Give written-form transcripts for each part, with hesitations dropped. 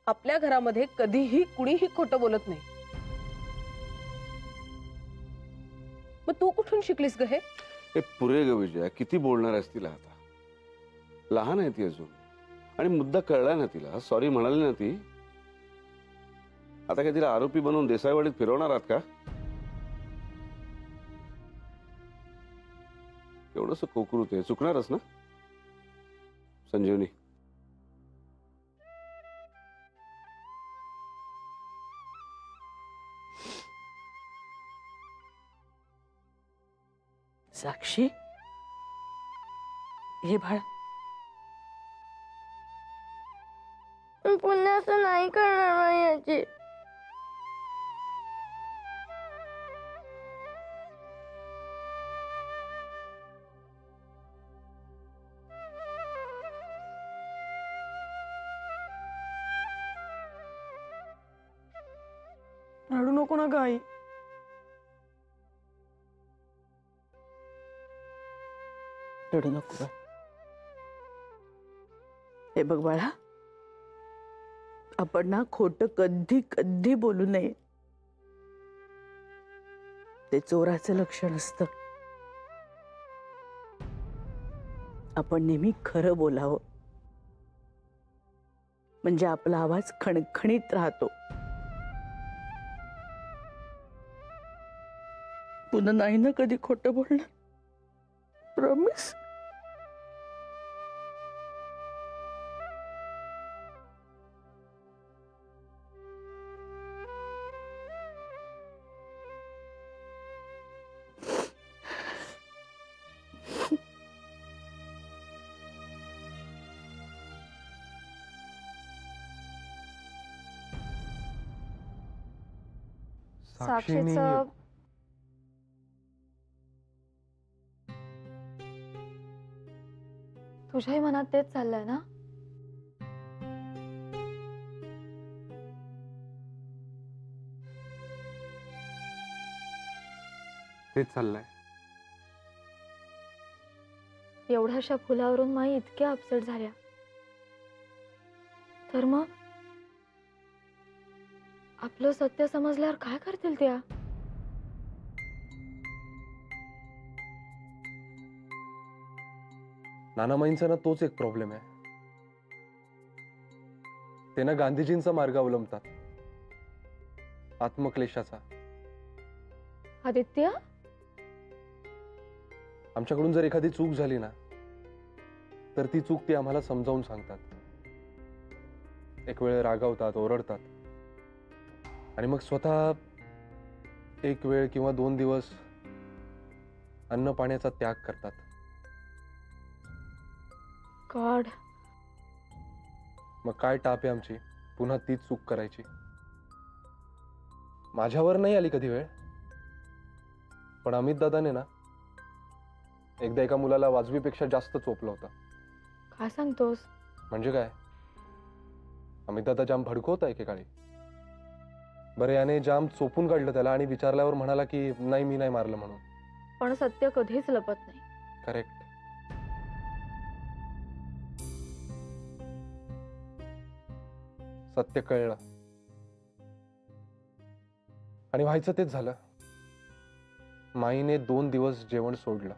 आपल्या घरामध्ये कधीही कुणीही खोटं बोलत नाही. मग तू कुठून शिकलीस ग हे? पुरे ग विजया, किती बोलणार आहेस तिला आता? लहान आहे ती अजून, आणि मुद्दा कळला ना तिला. सॉरी म्हणाली ना ती. आता काय तिला आरोपी बनवून देसाईवाडीत फिरवणार आहात का? एवढंसं कोकरूत आहे, चुकणारच ना संजीवनी? साक्षी, हे बाळा, पुन्हा असं नाही करणार माझी आजी. रडू नको ना ग आई. रडू नको बाळ. हे बघ बाळा, आपण ना खोटं कधी कधी बोलू नये. ते चोराचं लक्षण असतं. आपण नेहमी खरं बोलावं, म्हणजे आपला आवाज खणखणीत राहतो. पुन्हा नाही ना कधी खोटं बोलणार? प्रॉमिस? साक्षीचं तुझ्याही मनात तेच चाललंय ना? तेच चाललंय. एवढ्याशा फुलावरून माई इतक्या अपसेट झाल्या, तर मग आपलं सत्य समजल्यावर काय करतील त्या? नानामाईंचा ना तोच एक प्रॉब्लेम आहे. ते ना गांधीजींचा मार्ग अवलंबतात, आत्मक्लेशाचा. आदित्य, आमच्याकडून जर एखादी चूक झाली ना, तर ती चूक ती आम्हाला समजावून सांगतात. एक वेळ रागावतात, ओरडतात, आणि मग स्वतः एक वेळ किंवा 2 दिवस अन्न पाण्याचा त्याग करतात. गॉड. मग काय टाप आहे आमची पुन्हा तीच चूक करायची? माझ्यावर नाही आली कधी वेळ, पण अमित दादाने ना एकदा एका मुलाला वाजवीपेक्षा जास्त चोपलं होतं. काय सांगतोस? म्हणजे काय, अमित दादा जाम भडकवता एकेकाळी. बरं, याने जाम चोपून काढलं त्याला, आणि विचारल्यावर म्हणाला की नाही, मी नाही मारलं म्हणून. पण सत्य कधीच लपत नाही. करेक्ट. सत्य कळलं, आणि व्हायचं तेच झालं. माईने 2 दिवस जेवण सोडलं.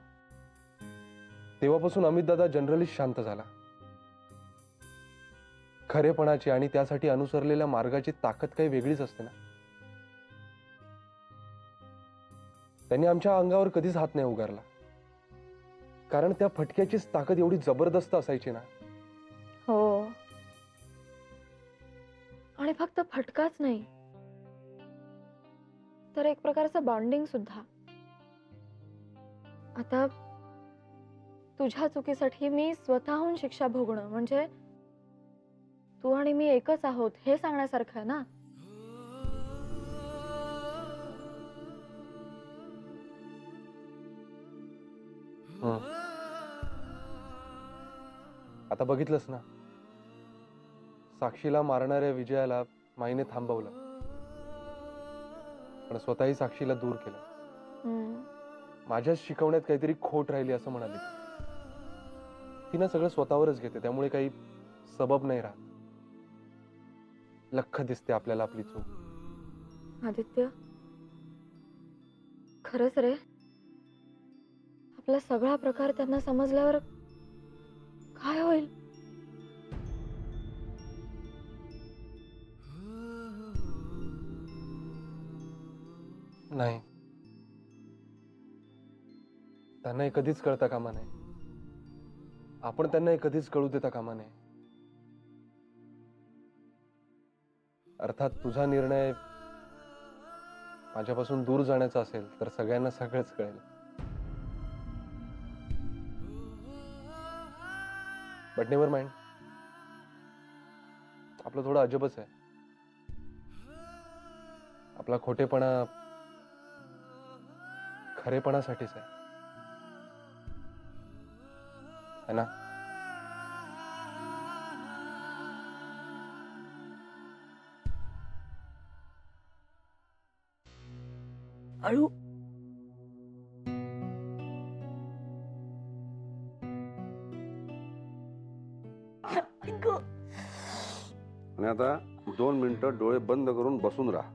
तेव्हापासून अमित दादा जनरली शांत झाला. खरेपणाची आणि त्यासाठी अनुसरलेल्या मार्गाची ताकद काही वेगळीच असते ना. त्यांनी आमच्या अंगावर कधीच हात नाही उगारला, कारण त्या फटक्याचीच ताकद एवढी जबरदस्त असायची ना. हो, आणि फक्त फटकाच नाही, तर एक प्रकारचं बॉन्डिंग सुद्धा. आता तुझ्या चुकीसाठी मी स्वतःहून शिक्षा भोगणं म्हणजे तू आणि मी एकच आहोत हे सांगण्यासारखं आहे ना. आता बघितलंस ना, साक्षीला मारणाऱ्या विजयाला माईने थांबवलं, पण स्वतःही साक्षीला दूर केलं. माझ्याच शिकवण्यात काहीतरी खोट राहिली असं म्हणाली. ती ना सगळं स्वतःवरच घेते, त्यामुळे काही सबब नाही राहत. लख्ख दिसते आपल्याला आपली चूक. आदित्य, खरंच रे, आपला सगळा प्रकार त्यांना समजल्यावर काय होईल? नाही, त्यांना हे कधीच कळता कामा नये. आपण त्यांना हे कधीच कळू देता कामा नये. अर्थात तुझा निर्णय माझ्यापासून दूर जाण्याचा असेल तर सगळ्यांना सगळंच कळेल. बट नेव्हर माइंड, आपलं थोडं अजबच आहे. आपला खोटेपणा खरेपणासाठीच आहे, है ना? अळू आणि आता 2 मिनिटं डोळे बंद करून बसून राहा.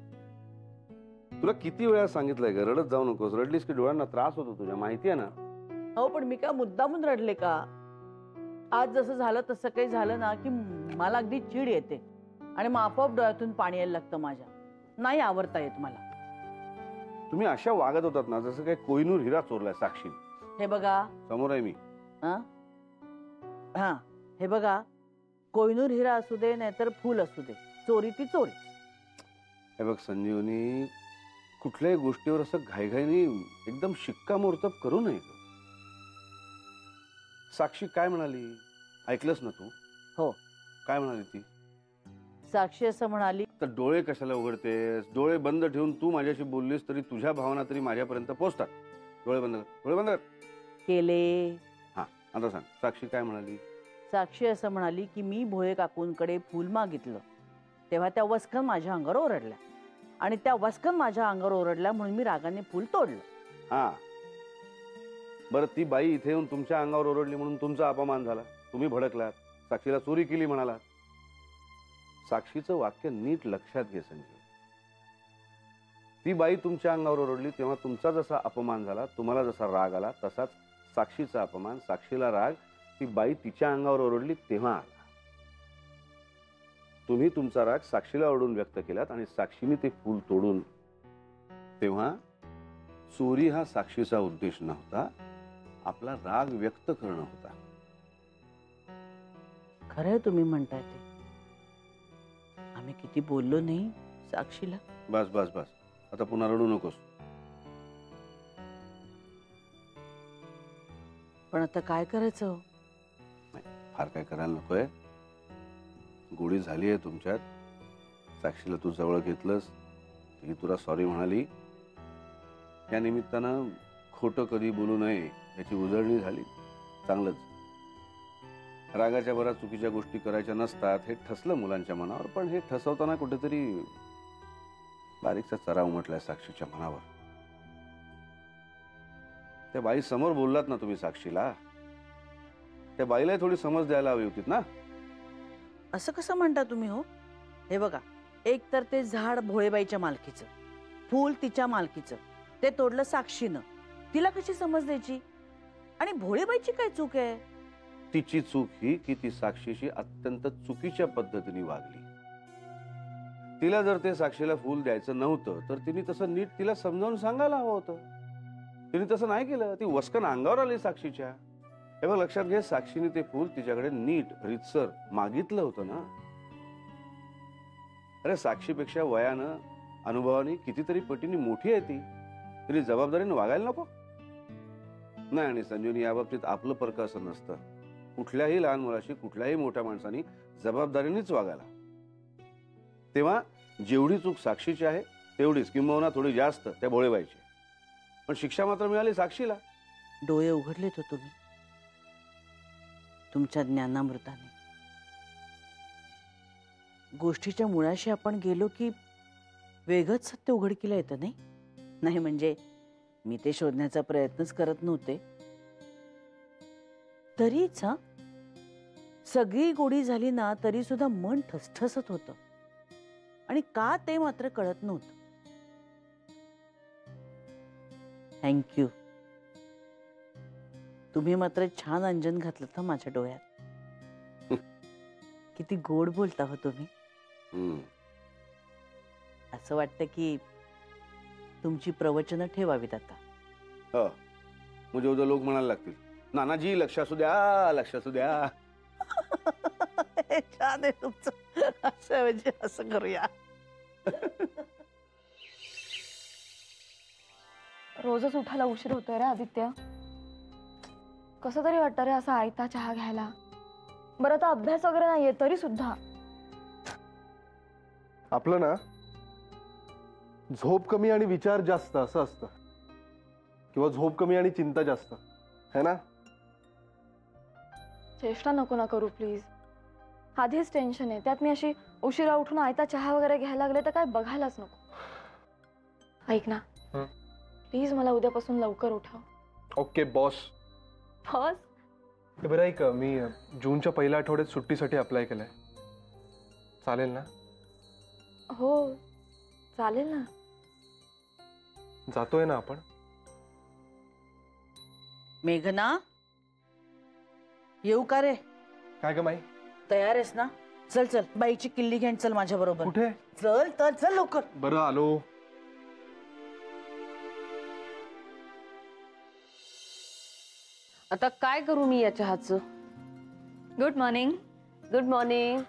तुला किती वेळा सांगितलंय का रडत जाऊ नकोस, रडलीस की डोळ्यांना त्रास होतो तुझ्या, माहिती आहे ना? हो, पण मी काय मुद्दामून रडले का? आज जसं झालं तसं काही झालं ना की मला अगदी चिड येते आणि मग आपोआप डोळ्यातून पाणी यायला लागतं माझ्या. नाही आवरता येत मला. तुम्ही अशा वागत होतात ना जसं काही कोहिनूर हिरा चोरलाय साक्षी. हे बघा, समोर आहे मी. हा, हे बघा, कोहिनूर हिरा असू दे नाहीतर फुल असू दे, चोरी ती चोरी. हे बघ संजीवनी, कुठल्याही गोष्टीवर असं घाईघाईने एकदम शिक्कामोर्तब करू नये. साक्षी काय म्हणाली ऐकलंस ना तू? हो. काय म्हणाली ती? साक्षी असं म्हणाली, तर डोळे कशाला उघडतेस? डोळे बंद ठेवून तू माझ्याशी बोललीस तरी तुझ्या भावना तरी माझ्यापर्यंत पोहोचतात. डोळे बंद कर, डोळे बंद कर. केले. हा, आता सांग साक्षी काय म्हणाली? साक्षी असं म्हणाली की मी भोये काकूंकडे फुल मागितलं तेव्हा त्या वस्कन माझ्या अंगावर ओरडल्या आणि त्या वस्कन माझ्या अंगावर ओरडल्या म्हणून मी रागाने फुल तोडलं. हा, बरं ती बाई इथे येऊन तुमच्या अंगावर ओरडली म्हणून तुमचा अपमान झाला, तुम्ही भडकलात, साक्षीला चोरी केली म्हणाला. साक्षीचं वाक्य नीट लक्षात घे संजय. ती बाई तुमच्या अंगावर ओरडली तेव्हा तुमचा जसा अपमान झाला, तुम्हाला जसा राग आला, तसाच साक्षीचा अपमान, साक्षीला राग, ती बाई तिच्या अंगावर ओरडली तेव्हा आला. तुम्ही तुमचा राग साक्षीला ओरडून व्यक्त केलात आणि साक्षीने ते फूल तोडून. तेव्हा चोरी हा साक्षीचा उद्देश नव्हता, आपला राग व्यक्त करणं होता. खरंय तुम्ही म्हणताय ते. आम्ही किती बोललो नाही साक्षीला. बस बस बस, आता पुन्हा रडू नकोस. पण आता काय करायचं? फार काय करायला नकोय. गोडी झाली आहे तुमच्यात. साक्षीला तू जवळ घेतलंस, ती तुला सॉरी म्हणाली. या निमित्तानं खोटं कधी बोलू नये याची उजळणी झाली. चांगलंच. रागाच्या भरात चुकीच्या गोष्टी करायच्या नसतात हे ठसलं मुलांच्या मनावर, पण हे ठसवताना कुठेतरी बारीकचा चरा उमटलाय साक्षीच्या मनावर. त्या बाई समोर बोललात ना तुम्ही साक्षीला, त्या बाईला थोडी समज द्यायला हवी होती ना. असं कसं म्हणता तुम्ही हो? हे बघा, एक तर ते झाड भोळेबाईच्या मालकीचं, फूल तिच्या मालकीचं, ते तोडलं साक्षीनं. तिला कशी समज द्यायची? आणि भोळेबाईची काय चूक आहे? तिची चूक ही की ती साक्षीशी अत्यंत चुकीच्या पद्धतीने वागली. तिला जर ते साक्षीला फूल द्यायचं नव्हतं तर तिने तसं नीट तिला समजावून सांगायला हवं होतं. तिने तसं नाही केलं. ती वस्कन अंगावर आली साक्षीच्या. हे बघ लक्षात घे, साक्षीने ते फूल तिच्याकडे नीट रीतसर मागितलं होतं ना. अरे साक्षीपेक्षा वयानं अनुभवाने कितीतरी पटीने मोठी आहे ती. तिने जबाबदारीने वागायला नको? नाही. आणि संजीवनी, या बाबतीत आपलं परक असं नसतं. कुठल्याही लहान मुलाशी कुठल्याही मोठ्या माणसाने जबाबदारीनेच वागायला. तेव्हा जेवढी चूक साक्षीची आहे तेवढीच किंबहुना थोडी जास्त त्या भोळेबाईची. पण शिक्षा मात्र मिळाली साक्षीला. डोळे उघडलेत हो तुम्ही तुमच्या ज्ञानामृताने. गोष्टीच्या मुळाशी आपण गेलो की वेगळंच सत्य उघडकीला येतं, नाही? नाही म्हणजे मी ते शोधण्याचा प्रयत्नच करत नव्हते. तरीच सगळी गोडी झाली ना तरी सुद्धा मन ठसठसत होतं. आणि का ते मात्र कळत नव्हतं. थँक्यू. तुम्ही मात्र छान अंजन घातलं ना माझ्या डोळ्यात. किती गोड बोलता हो तुम्ही. हम्म. असं वाटतं की तुमची प्रवचनं ठेवावीत आता. हो. म्हणजे उद्या लोक म्हणायला लागतील, नानाजी लक्ष असू द्या, लक्ष असू द्या. हे छान आहे तुमचं. असं म्हणजे असं करूया. रोजच उठायला उशीर होतोय रे आदित्य. कसं तरी वाटतं रे असा आयता चहा घ्यायला. बरं तर अभ्यास वगैरे नाहीये तरी सुद्धा. आपलं ना झोप कमी आणि विचार जास्त असं असतं, किंवा झोप कमी आणि चिंता जास्त, है ना? चेष्टा नको ना करू प्लीज. आधीच टेन्शन आहे, त्यात मी अशी उशिरा उठून आयता चहा वगैरे घ्यायला लागले तर काय बघायलाच नको. ऐक ना प्लीज, मला उद्यापासून लवकर उठव. Okay boss. बस. बरं ऐक, मी जूनच्या पहिल्या आठवड्यात सुट्टीसाठी अप्लाय केलंय. चालेल ना? हो चालेल ना. जातोय ना आपण? मेघना, येऊ का रे? काय ग माई? तयार आहेस ना? चल चल, बाईची किल्ली घेऊन चल माझ्या बरोबर. कुठे? चल तर चल लवकर. बरं आलो. आता काय करू मी या चहाचं? Good morning. Good morning.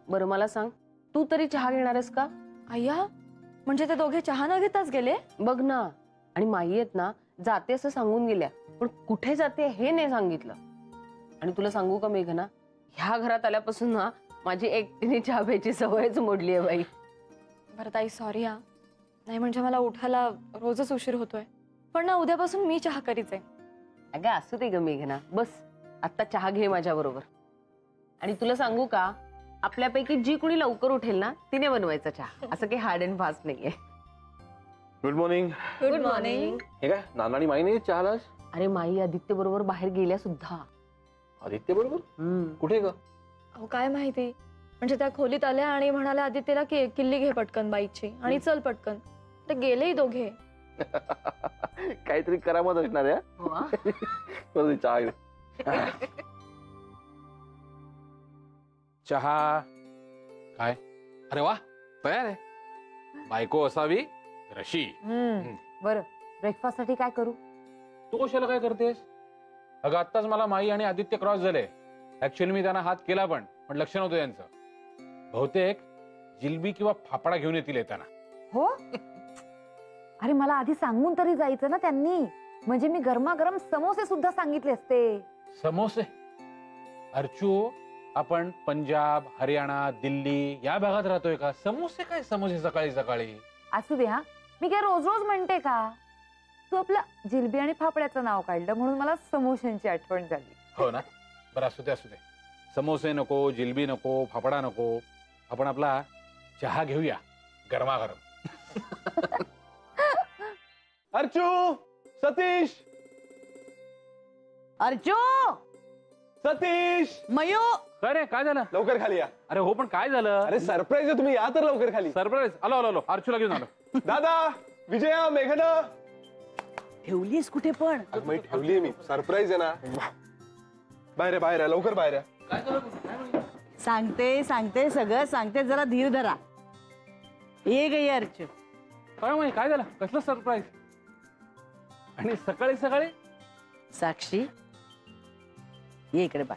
बरं मला सांग, तू तरी चहा घेणार आहेस का? अय्या, म्हणजे ते दोघे चहा न घेताच गेले? बघ ना. आणि माई आहेत ना, जाते असं सांगून गेल्या, पण कुठे जाते हे नाही सांगितलं. आणि तुला सांगू का मेघना, ह्या घरात आल्यापासून ना माझी एकटीने चहा प्यायची सवयच मोडली आहे बाई. बरं ताई सॉरी हा. नाही म्हणजे मला उठायला रोजच उशीर होतोय. पण ना उद्यापासून मी चहा करीच आहे. अगं असू दे ग मेघना, बस आता चहा घे माझ्या बरोबर. आणि तुला सांगू का, आपल्यापैकी जी कुणी लवकर उठेल ना तिने बनवायचा चहा. असं काही हार्ड अँड फास्ट नाहीये. Good morning. Good morning. हे काय, नाना आणि माई नाही चहाला? अरे माई आदित्य बरोबर बाहेर गेल्या सुद्धा. आदित्य बरोबर? कुठे ग? अहो काय माहिती, म्हणजे त्या खोलीत आल्या आणि म्हणाल्या आदित्यला की किल्ली घे पटकन बाईकची आणि चल पटकन. ते गेलेही दोघे. काहीतरी करामत असणार आहे. चहा चहा काय? अरे वा, तयार आहे. बायको असावी रशी. बरं, ब्रेकफास्ट साठी काय करू? तू कशाला काय करतेस? अगं आत्ताच मला माई आणि आदित्य क्रॉस झाले. ऍक्च्युअली मी त्यांना हात केला पण लक्ष नव्हतं त्यांचं. बहुतेक जिलबी किंवा फाफडा घेऊन येतील येताना. हो. अरे मला आधी सांगून तरी जायचं ना त्यांनी, म्हणजे मी गरमागरम समोसे सुद्धा सांगितले असते. समोसे? अर्चू, आपण पंजाब, हरियाणा, दिल्ली या भागात राहतोय का? समोसे काय समोसे सकाळी सकाळी? असू दे हा, मी काय रोज रोज म्हणते का? तू आपलं जिलबी आणि फाफड्याचं नाव काढलं म्हणून मला समोश्यांची आठवण झाली. हो ना. बरं असू दे असू दे. समोसे नको, जिलबी नको, फाफडा नको. आपण आपला चहा घेऊया गरमागरम. अर्चू, सतीश, अर्जू, सतीश, मयू. काय रे, काय झालं? लवकर खाली या. अरे हो पण काय झालं? अरे सरप्राईज आहे, तुम्ही या तर लवकर खाली. सरप्राईज. आलो आलो आलो, अर्चूला घेऊन आलो. दादा, विजया, मेघना. ठेवलीस कुठे पण? ठेवलीये मी. सरप्राईज आहे ना. बाहेर आहे, बाहेर आहे, लवकर बाहेर आहे. सांगते सांगते सगळं सांगते, जरा धीर धरा. ये ग ये अर्जू. काय माहिती काय झालं? कसलं सरप्राईज? आणि सकाळी सकाळी? साक्षी, ये इकडे बा.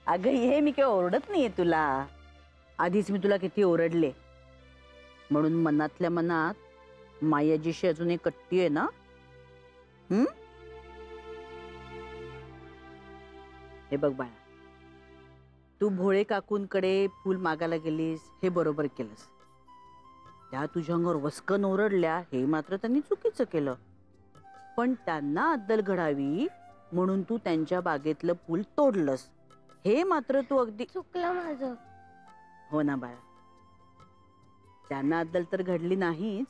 अगं ये, मी काही ओरडत नाहीये तुला. आधीच मी तुला किती ओरडले, म्हणून मनातल्या मनात मायाजीशी अजून एक कट्टी आहे ना. हे बघ बाळा, तू भोळे काकूंकडे फूल मागायला गेलीस हे बरोबर केलंस. त्या तुझ्या अंगावर वस्कन ओरडल्या हे मात्र त्यांनी चुकीचं केलं. पण त्यांना अद्दल घडावी म्हणून तू त्यांच्या बागेतलं फूल तोडलंस हे मात्र तू अगदी चुकलं माझं. हो ना बाळा, त्यांना अद्दल तर घडली नाहीच,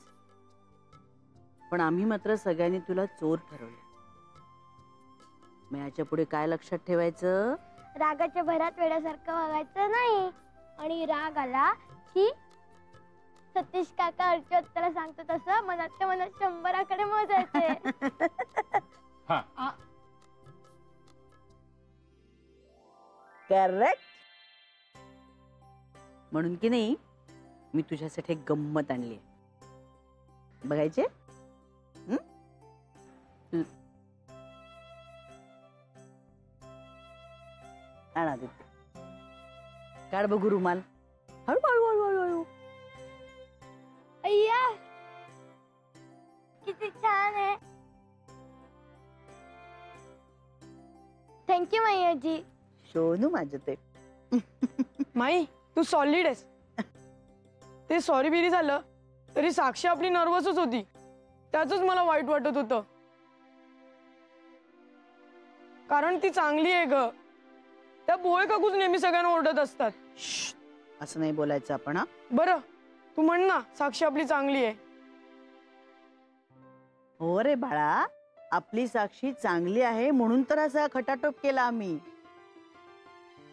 पण आम्ही मात्र सगळ्यांनी तुला चोर ठरवलं. मग याच्या पुढे काय लक्षात ठेवायचं? रागाच्या भरात वेड्यासारखं वागायचं नाही, आणि राग आला की सतीश काका अर्चोत्तला सांगतो तसं मनातल्या मनात 100 मोजायचे. हा करेक्ट. म्हणून की नाही मी तुझ्यासाठी एक गंमत आणली. बघायचे? आण आदित्य. काढ बघू रुमाल. हळू हळू हळू हळू हळू. अय्या किती छान आहे. थँक्यू माई आजी. शोनू माझं ते. माई तू सॉलिड आहेस. ते सॉरी बिरी झालं तरी साक्षी आपली नर्वसच होती. त्याच मला वाईट वाटत होतं. कारण ती चांगली आहे ग. त्या भोळे काकूच नेहमी सगळ्यांना ओरडत असतात. असं नाही बोलायचं आपण. हा बरं तू म्हण ना साक्षी आपली चांगली आहे. हो रे बाळा, आपली साक्षी चांगली आहे म्हणून तर असा खटाटोप केला आम्ही.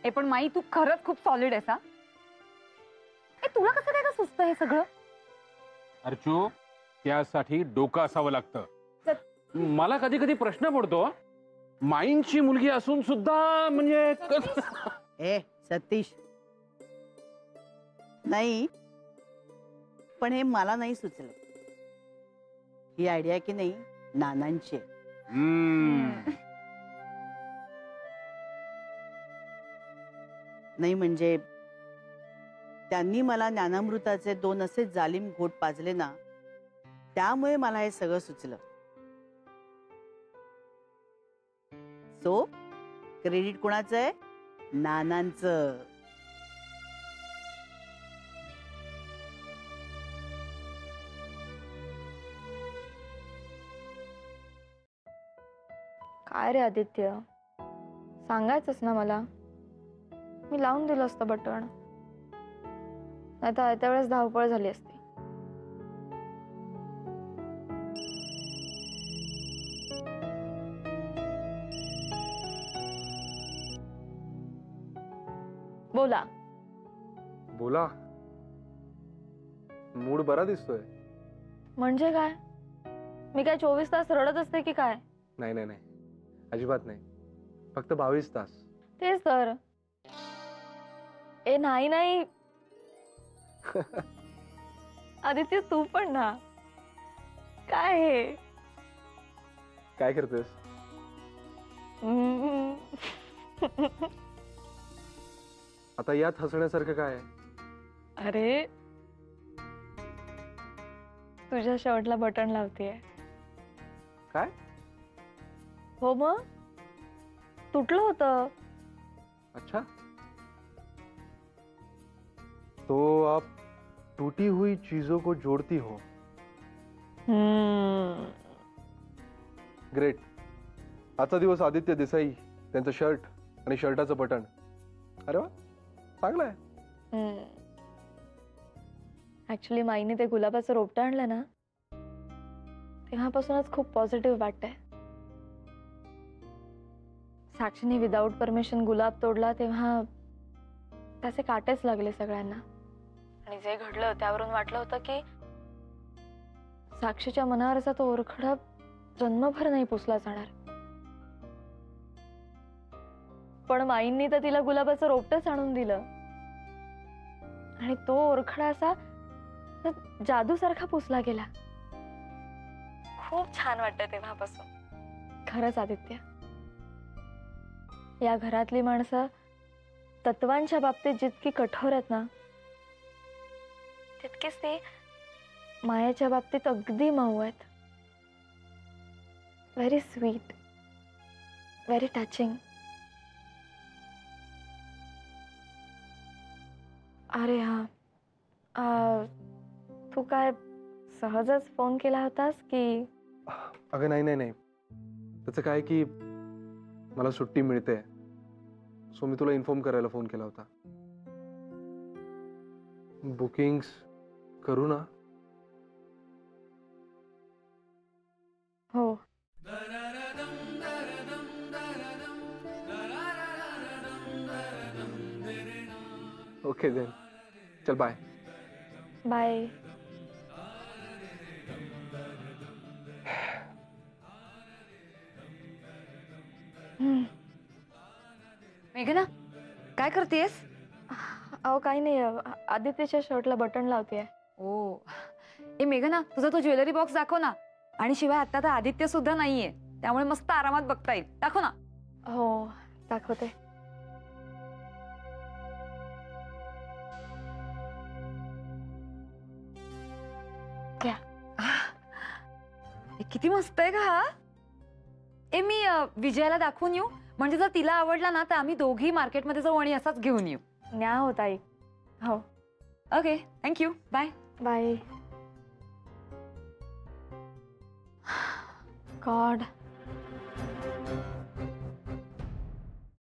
ए पण माई तू खरंच खूप सॉलिड आहेस. हा ए तुला कसं काय का सुचतं हे सगळं? अर्चू, त्यासाठी डोकं असावं लागतं. मला कधी कधी प्रश्न पडतो, माईंची मुलगी असून सुद्धा म्हणजे ए सतीश, नाही पण हे मला नाही सुचलं. ही आयडिया की नाही नानांची आहे. नाही म्हणजे त्यांनी मला ज्ञानामृताचे 2 असे जालिम घोट पाजले ना, त्यामुळे मला हे सगळं सुचलं. सो क्रेडिट कोणाचं आहे? नानांचं. काय रे आदित्य, सांगायचंच ना मला. मी लावून दिलं असतं बटन. नाही तर आयत्या वेळेस धावपळ झाली असती. बोला. बोला. मूड बरा दिसतोय. म्हणजे काय? मी काय 24 तास रडत असते की काय? नाही नाही नाही, अजिबात नाही. फक्त 22 तास. तेच तर. ए नाही नाही आदित्य तू पण ना. काय हे? काय करतेस? आता यात हसण्यासारखं काय आहे? अरे तुझ्या शर्टला बटन लावतेय. काय? हो मग तुटलं होतं. अच्छा, तो आप टूटी हुई चीजों को जोड़ती हो. ग्रेट. आजचा दिवस आदित्य देसाई, त्यांचं शर्ट आणि शर्टाचं बटन. अरे वा, चांगलं आहे. ऍक्च्युली माईने ते गुलाबाचं रोपटं आणलं ना, तेव्हापासूनच खूप पॉझिटिव्ह वाटतंय. साक्षीने विदाऊट परमिशन गुलाब तोडला तेव्हा त्याचे काटेच लागले सगळ्यांना. आणि जे घडलं त्यावरून वाटलं होतं की साक्षीच्या मनावरचा तो ओरखडा जन्मभर नाही पुसला जाणार. पण माईंनी तर तिला गुलाबाचं रोपटच आणून दिलं आणि तो ओरखडा असा जादूसारखा पुसला गेला. खूप छान वाटतं तेव्हापासून. खरंच आदित्य, या घरातली माणसं तत्वांच्या बाबतीत जितकी कठोर आहेत ना, तितकीच ती मायाच्या बाबतीत अगदी मऊ आहेत. Very sweet, very touching. अरे हा, तू काय सहजच फोन केला होतास की? अगं नाही नाही नाही, त्याचं काय की मला सुट्टी मिळते, सो मी तुला इन्फॉर्म करायला फोन केला होता. बुकिंग्स करू ना? हो. ओके देन, चल बाय. बाय. मेघना काय करतेस? अहो काही नाही आदित्यच्या शर्टला बटन लावते. ओ ए मेघना, तुझा तो ज्वेलरी बॉक्स दाखव ना. आणि शिवाय आता तर आदित्य सुद्धा नाहीये, त्यामुळे मस्त आरामात बघता येईल. दाखव ना. हो दाखवते. घ्या. हे किती मस्त आहे का हा. ए मी विजयाला दाखवून येऊ, म्हणजे जर तिला आवडला ना तर आम्ही दोघी मार्केटमध्ये जाऊ आणि असाच घेऊन येऊ. न्या हो ताई. हो okay thank you bye. Bye. God